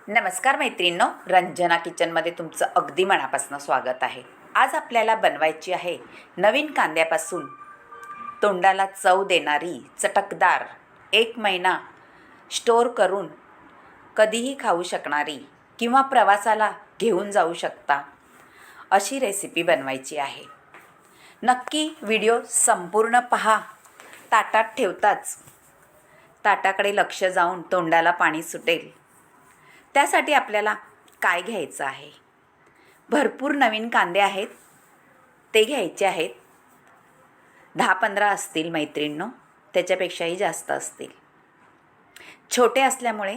नमस्कार मैत्रिणींनो, रंजना किचनमध्ये तुमचं अगदी मनापासून स्वागत आहे. आज आपल्याला बनवायची आहे नवीन कांद्यापासून तोंडाला चव देणारी चटकदार 1 महिना स्टोअर करून कधीही खाऊ शकणारी किंवा प्रवासाला घेऊन जाऊ शकता अशी रेसिपी बनवायची आहे. नक्की व्हिडिओ संपूर्ण पहा. ताटात ठेवताच ताटाकडे लक्ष जाऊन तोंडाला पाणी सुटेल. त्यासाठी आपल्याला काय घ्यायचं आहे? भरपूर नवीन कांदे आहेत, ते घ्यायचे आहेत. 10-15 असतील मैत्रिणींनो, त्याच्यापेक्षाही जास्त असतील. छोटे असल्यामुळे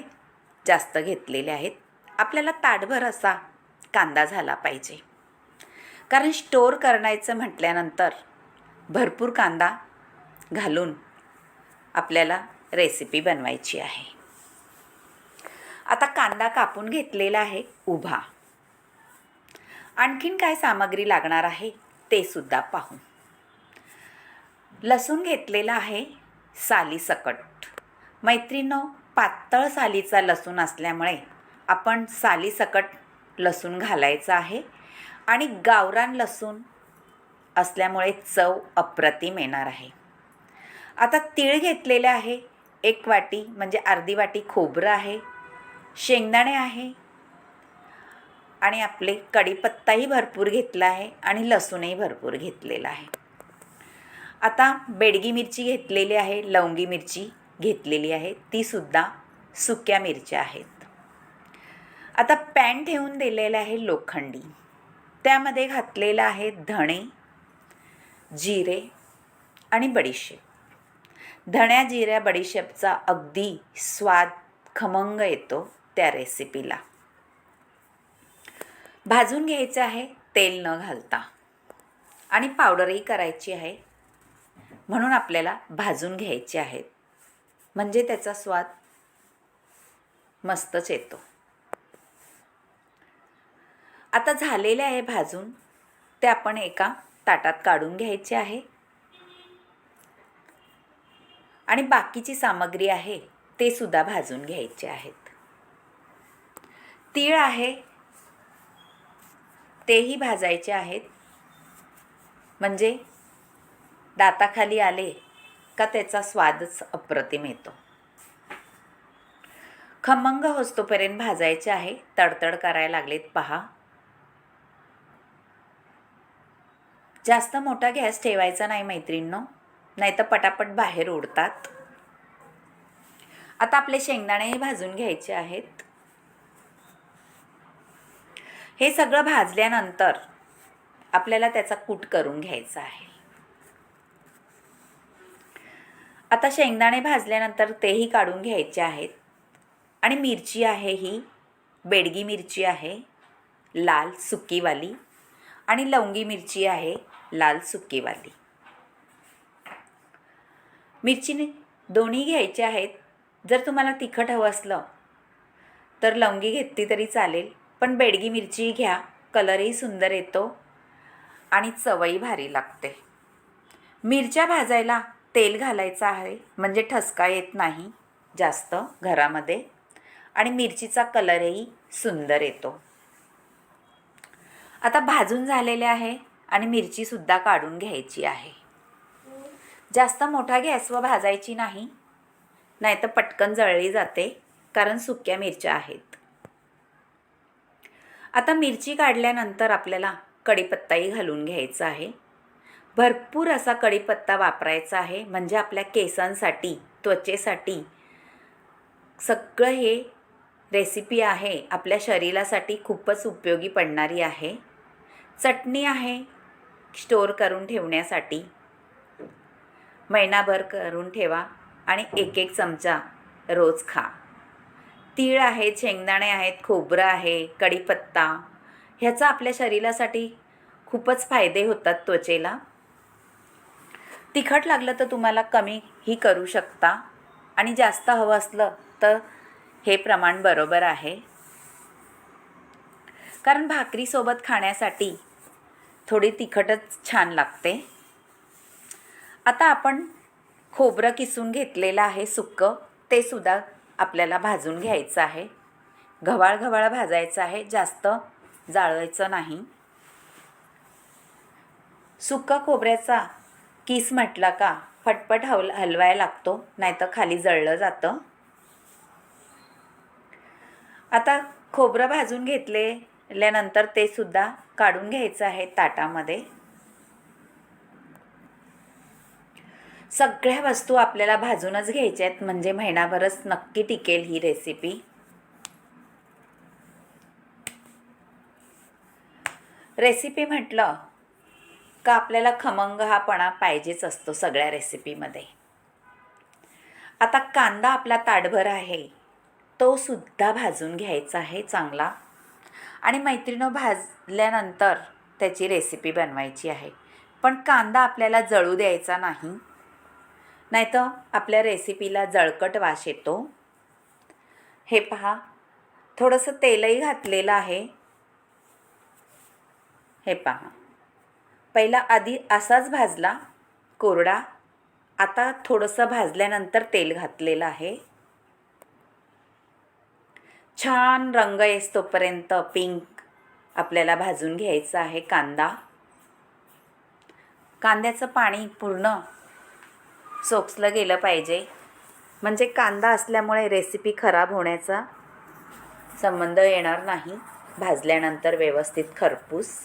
जास्त घेतलेले आहेत. आपल्याला ताटभर असा कांदा झाला पाहिजे, कारण स्टोअर करायचं म्हटल्यानंतर भरपूर कांदा घालून आपल्याला रेसिपी बनवायची आहे. आता कांदा कापून घेतलेला आहे उभा. आणखीन काय सामग्री लागणार आहे ते सुद्धा पाहू. लसूण घेतलेला आहे सालीसकट. मैत्रिणींनो, पातळ सालीचा लसूण असल्यामुळे आपण सालीसकट लसूण घालायचा आहे आणि गावरान लसूण असल्यामुळे चव अप्रतिम येणार आहे. आता तीळ घेतलेले आहे 1 वाटी, म्हणजे अर्धी वाटी खोबरं आहे, शेंगदाणे आहे आणि आपले कढीपत्ताही भरपूर घेतला आहे आणि लसूणही भरपूर घेतलेला आहे. आता बेडगी मिरची घेतलेली आहे, लवंगी मिरची घेतलेली आहे, ती सुद्धा सुक्या मिरच्या आहेत. आता पॅन ठेवून दिलेलं आहे लोखंडी. त्यामध्ये घातलेलं आहे धणे, जिरे आणि बडीशेप. धण्या जिऱ्या बडीशेपचा अगदी स्वाद खमंग येतो त्या रेसिपीला. भाजून घ्यायचं आहे तेल न घालता, आणि पावडरही करायची आहे, म्हणून आपल्याला भाजून घ्यायचे आहेत, म्हणजे त्याचा स्वाद मस्तच येतो. आता झालेले आहे भाजून, ते आपण एका ताटात काढून घ्यायचे आहे. आणि बाकीची सामग्री आहे ते सुद्धा भाजून घ्यायचे आहेत. तीळ आहे, तेही भाजायचे आहेत, म्हणजे दाताखाली आले का त्याचा स्वादच अप्रतिम येतो. खमंग होस्तोपर्यंत भाजायचे आहे. तडतड करायला लागलेत पहा. जास्त मोठा गॅस ठेवायचा नाही मैत्रिणींनो, नाही तर पटापट बाहेर उडतात. आता आपले शेंगदाणेही भाजून घ्यायचे आहेत. हे सगळं भाजल्यानंतर आपल्याला त्याचा कूट करून घ्यायचा आहे. आता शेंगदाणे भाजल्यानंतर तेही काढून घ्यायचे आहेत. आणि मिरची आहे, ही बेडगी मिरची आहे लाल सुकीवाली, आणि लवंगी मिरची आहे लाल सुकीवाली. मिरचीने दोन्ही घ्यायचे आहेत. जर तुम्हाला तिखट हवं असलं तर लवंगी घेतली तरी चालेल, पण बेडगी मिरची घ्या, कलरही सुंदर येतो आणि चवही भारी लागते. मिरच्या भाजायला तेल घालायचं आहे, म्हणजे ठसका येत नाही जास्त घरामध्ये, आणि मिरचीचा कलरही सुंदर येतो. आता भाजून झालेले आहे आणि मिरचीसुद्धा काढून घ्यायची आहे. जास्त मोठा गॅसवर भाजायची नाही, नाहीतर पटकन जळली जाते, कारण सुक्या मिरच्या आहेत. आता मिरची काढल्यानंतर आपल्याला कढीपत्ताही घालून घ्यायचा आहे. भरपूर असा कढीपत्ता वापरायचा आहे, म्हणजे आपल्या केसांसाठी, त्वचेसाठी सगळं हे रेसिपी आहे आपल्या शरीरासाठी खूपच उपयोगी पडणारी आहे. चटणी आहे स्टोअर करून ठेवण्यासाठी. महिनाभर करून ठेवा आणि 1-1 चमचा रोज खा. तीळ आहेत, शेंगदाणे आहेत, खोबरं आहे, कढीपत्ता, ह्याचा आपल्या शरीरासाठी खूपच फायदे होतात त्वचेला. तिखट लागलं तर तुम्हाला कमीही करू शकता, आणि जास्त हवं असलं तर हे प्रमाण बरोबर आहे, कारण भाकरीसोबत खाण्यासाठी थोडी तिखटच छान लागते. आता आपण खोबरं किसून घेतलेलं आहे सुक्कं, ते सुद्धा आपल्याला भाजून घ्यायचं आहे. घवाळ घवाळ भाजायचं आहे, जास्त जाळवायचं नाही. सुका खोबऱ्याचा किस म्हटला का फटफट हलवायला लागतो, नाहीतर खाली जळलं जातं. आता खोबरं भाजून घेतल्यानंतर ते सुद्धा काढून घ्यायचं आहे ताटामध्ये. सगळ्या वस्तू आपल्याला भाजूनच घ्यायच्या आहेत, म्हणजे महिनाभरच नक्की टिकेल ही रेसिपी. रेसिपी म्हटलं का आपल्याला खमंग हापणा पाहिजेच असतो सगळ्या रेसिपीमध्ये. आता कांदा आपला ताटभर आहे, तो सुद्धा भाजून घ्यायचा आहे चांगला. आणि मैत्रिणीनं भाजल्यानंतर त्याची रेसिपी बनवायची आहे. पण कांदा आपल्याला जळू द्यायचा नाही, नाहीतर आपल्या रेसिपीला जळकट वास येतो. हे पहा, थोडंसं तेलही घातलेलं आहे. हे पहा, पहिला आधी असाच भाजला कोरडा, आता थोडंसं भाजल्यानंतर तेल घातलेलं आहे. छान रंग येईस्तोपर्यंत पिंक आपल्याला भाजून घ्यायचा आहे कांदा. कांद्याचं पाणी पूर्ण सोकलं गेलं पाहिजे, म्हणजे कांदा असल्यामुळे रेसिपी खराब होण्याचा संबंध येणार नाही भाजल्यानंतर व्यवस्थित खरपूस.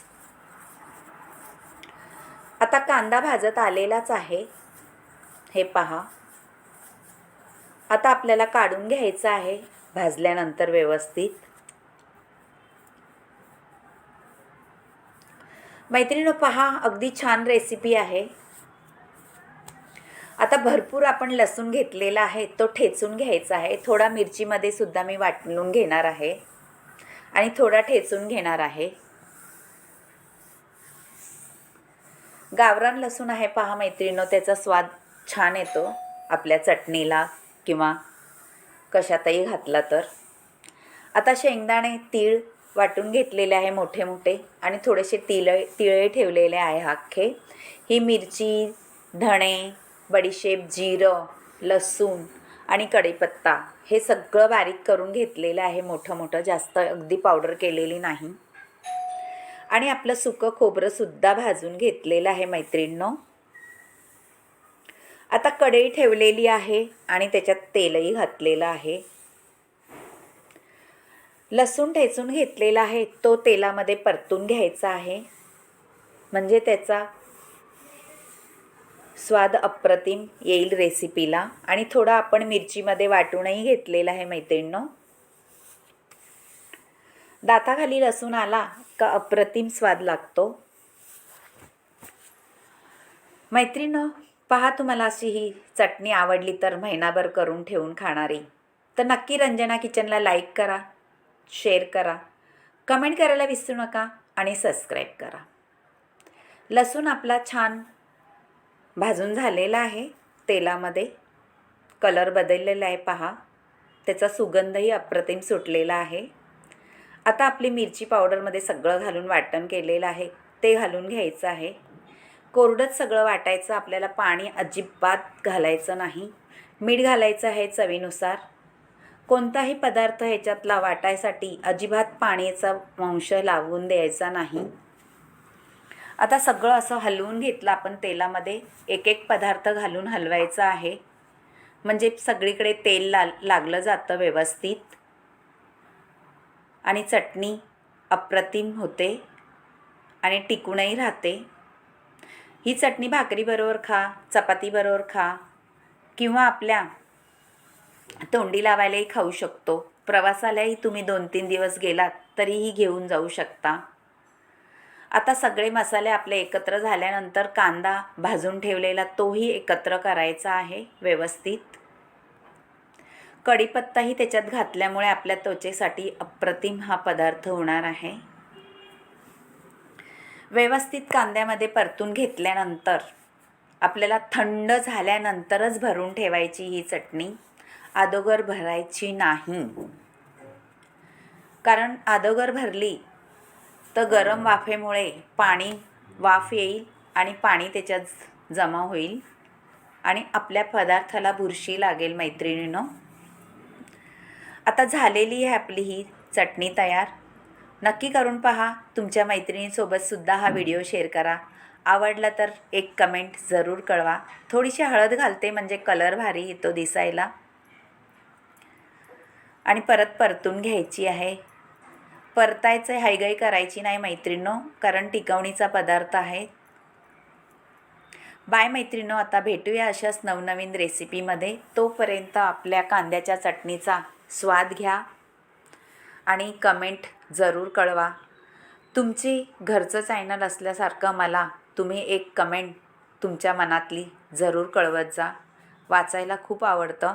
आता कांदा भाजत आलेलाच आहे. हे पहा, आता आपल्याला काढून घ्यायचं आहे भाजल्यानंतर व्यवस्थित. मैत्रिणींनो पहा, अगदी छान रेसिपी आहे. आता भरपूर आपण लसूण घेतलेला आहे, तो ठेचून घ्यायचा आहे. थोडा मिरचीमध्ये सुद्धा मी वाटून घेणार आहे आणि थोडा ठेचून घेणार आहे. गावरान लसूण आहे पहा मैत्रिणींनो, त्याचा स्वाद छान येतो आपल्या चटणीला किंवा कशातही घातला तर. आता शेंगदाणे तीळ वाटून घेतलेले आहे मोठे मोठे, आणि थोडेसे तिळे ठेवलेले आहे अख्खे. ही मिरची, धणे, बडीशेप, जिरं, लसूण आणि कढीपत्ता हे सगळं बारीक करून घेतलेलं आहे मोठं मोठं, जास्त अगदी पावडर केलेली नाही. आणि आपलं सुकं खोबरंसुद्धा भाजून घेतलेलं आहे मैत्रिणींनो. आता कढई ठेवलेली आहे आणि त्याच्यात तेलही घातलेलं आहे. लसूण ठेचून घेतलेला आहे, तो तेलामध्ये परतून घ्यायचा आहे, म्हणजे त्याचा स्वाद अप्रतिम येईल रेसिपीला. आणि थोडा आपण मिरचीमध्ये वाटूनही घेतलेला आहे मैत्रिणींनो. दाताखाली लसूण आला का अप्रतिम स्वाद लागतो. मैत्रिणींनो पहा, तुम्हाला अशी ही चटणी आवडली तर महिनाभर करून ठेवून खाणारी, तर नक्की रंजना किचनला लाईक करा, शेअर करा, कमेंट करायला विसरू नका आणि सबस्क्राईब करा. लसूण आपला छान भाजून झालेला आहे तेलामध्ये, कलर बदललेला आहे पहा, त्याचा सुगंधही अप्रतिम सुटलेला आहे. आता आपली मिरची पावडरमध्ये सगळं घालून वाटण केलेलं आहे ते घालून घ्यायचं आहे. कोरडंच सगळं वाटायचं आपल्याला, पाणी अजिबात घालायचं नाही. मीठ घालायचं आहे चवीनुसार. कोणताही पदार्थ ह्याच्यातला वाटायसाठी अजिबात पाण्याचा अंश लावून द्यायचा नाही. आता सगळं असं हलवून घेतलं आपण तेलामध्ये, एक एक पदार्थ घालून हलवायचा आहे, म्हणजे सगळीकडे तेल लागलं जातं व्यवस्थित आणि चटणी अप्रतिम होते आणि टिकूनही राहते. ही चटणी भाकरीबरोबर खा, चपातीबरोबर खा, किंवा आपल्या तोंडी लावायलाही खाऊ शकतो. प्रवासालाही तुम्ही 2-3 दिवस गेलात तरीही घेऊन जाऊ शकता. आता सगळे मसाले आपले एकत्र झाल्यानंतर कांदा भाजून ठेवलेला तोही एकत्र करायचा आहे व्यवस्थित. कढीपत्ताही त्याच्यात घातल्यामुळे आपल्या त्वचेसाठी अप्रतिम हा पदार्थ होणार आहे. व्यवस्थित कांद्यामध्ये परतून घेतल्यानंतर आपल्याला थंड झाल्यानंतरच भरून ठेवायची ही चटणी, अगोदर भरायची नाही. कारण अगोदर भरली तर गरम वाफेमुळे वाफ येईल आणि पाणी त्याच्यात जमा होईल आणि आपल्या पदार्थाला बुरशी लागेल मैत्रिणींनो. आता झालेली आहे आपली ही चटणी तयार. नक्की करून पहा. तुमच्या मैत्रिणींसोबतसुद्धा हा व्हिडिओ शेअर करा. आवडला तर एक कमेंट जरूर कळवा. थोडीशी हळद घालते म्हणजे कलर भारी येतो दिसायला. आणि परत परतून घ्यायची आहे. परतायचं हायगाई करायची नाही मैत्रिणींनो, कारण टिकवणीचा पदार्थ आहे. बाय मैत्रिणींनो, आता भेटूया अशाच नवनवीन रेसिपीमध्ये. तोपर्यंत आपल्या कांद्याच्या चटणीचा स्वाद घ्या आणि कमेंट जरूर कळवा. तुमची घरचं चॅनल असल्यासारखं मला तुम्ही एक कमेंट तुमच्या मनातली जरूर कळवत जा. वाचायला खूप आवडतं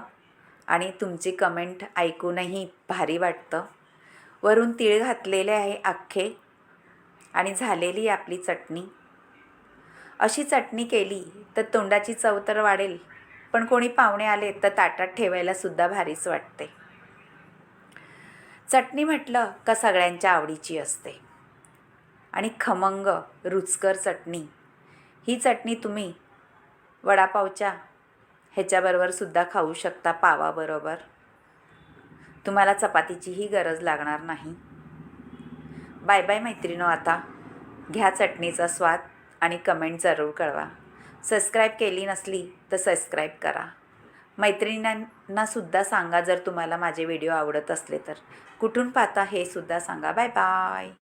आणि तुमची कमेंट ऐकूनही भारी वाटतं. वरून तीळ घातलेले आहे अख्खे आणि झालेली आपली चटणी. अशी चटणी केली तर तोंडाची चव तर वाढेल, पण कोणी पाहुणे आले तर ताटात ठेवायला सुद्धा भारीच वाटते. चटणी म्हटलं का सगळ्यांच्या आवडीची असते आणि खमंग रुचकर चटणी. ही चटणी तुम्ही वडापावच्या ह्याच्याबरोबर सुद्धा खाऊ शकता, पावाबरोबर. तुम्हाला चपातीचीही गरज लागणार नाही. बाय बाय मैत्रिणो. आता घ्या चटणीचा स्वाद आणि कमेंट जरूर कळवा. सबस्क्राईब केली नसली तर सबस्क्राईब करा. मैत्रिणींनासुद्धा सांगा जर तुम्हाला माझे व्हिडिओ आवडत असले तर. कुठून पाहता हे सुद्धा सांगा. Bye bye.